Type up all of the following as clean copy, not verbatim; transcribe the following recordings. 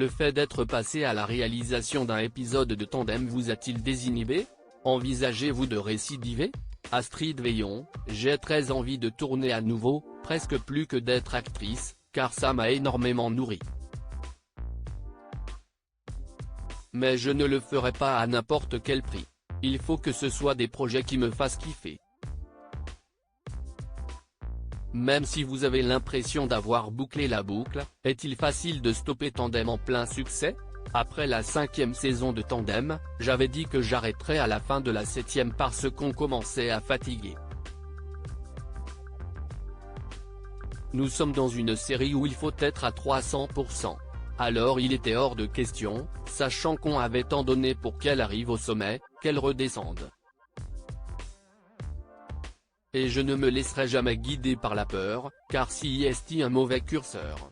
Le fait d'être passé à la réalisation d'un épisode de Tandem vous a-t-il désinhibé? Envisagez-vous de récidiver? Astrid Veillon: j'ai très envie de tourner à nouveau, presque plus que d'être actrice, car ça m'a énormément nourri. Mais je ne le ferai pas à n'importe quel prix. Il faut que ce soit des projets qui me fassent kiffer. Même si vous avez l'impression d'avoir bouclé la boucle, est-il facile de stopper Tandem en plein succès? Après la 5e saison de Tandem, j'avais dit que j'arrêterais à la fin de la 7e parce qu'on commençait à fatiguer. Nous sommes dans une série où il faut être à 300%. Alors il était hors de question, sachant qu'on avait tant donné pour qu'elle arrive au sommet, qu'elle redescende. Et je ne me laisserai jamais guider par la peur, car si est un mauvais curseur.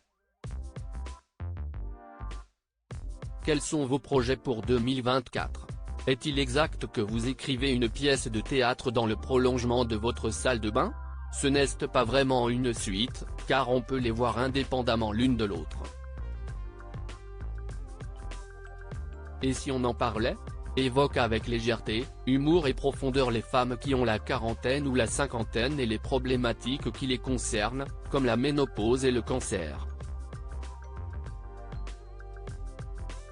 Quels sont vos projets pour 2024? Est-il exact que vous écrivez une pièce de théâtre dans le prolongement de votre salle de bain? Ce n'est pas vraiment une suite, car on peut les voir indépendamment l'une de l'autre. Et si on en parlait? Évoque avec légèreté, humour et profondeur les femmes qui ont la quarantaine ou la cinquantaine et les problématiques qui les concernent, comme la ménopause et le cancer.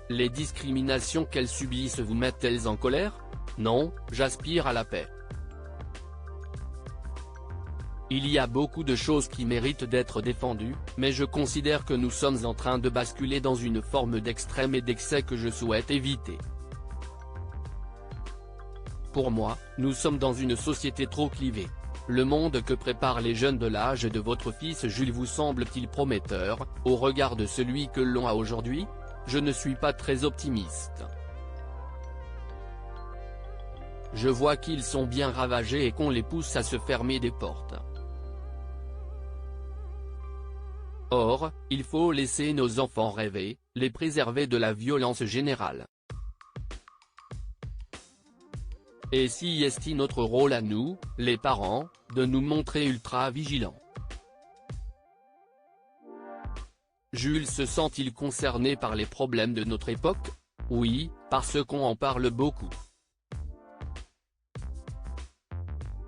Les discriminations qu'elles subissent vous mettent-elles en colère? Non, j'aspire à la paix. Il y a beaucoup de choses qui méritent d'être défendues, mais je considère que nous sommes en train de basculer dans une forme d'extrême et d'excès que je souhaite éviter. Pour moi, nous sommes dans une société trop clivée. Le monde que préparent les jeunes de l'âge de votre fils Jules vous semble-t-il prometteur, au regard de celui que l'on a aujourd'hui? Je ne suis pas très optimiste. Je vois qu'ils sont bien ravagés et qu'on les pousse à se fermer des portes. Or, il faut laisser nos enfants rêver, les préserver de la violence générale. Et si est notre rôle à nous, les parents, de nous montrer ultra vigilants. Jules se sent-il concerné par les problèmes de notre époque? Oui, parce qu'on en parle beaucoup.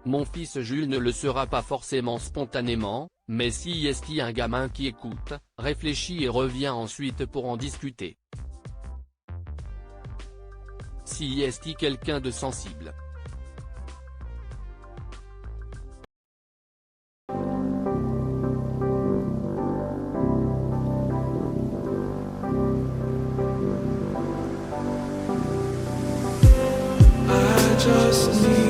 Mon fils Jules ne le sera pas forcément spontanément, mais si est un gamin qui écoute, réfléchit et revient ensuite pour en discuter. Si est quelqu'un de sensible. I just need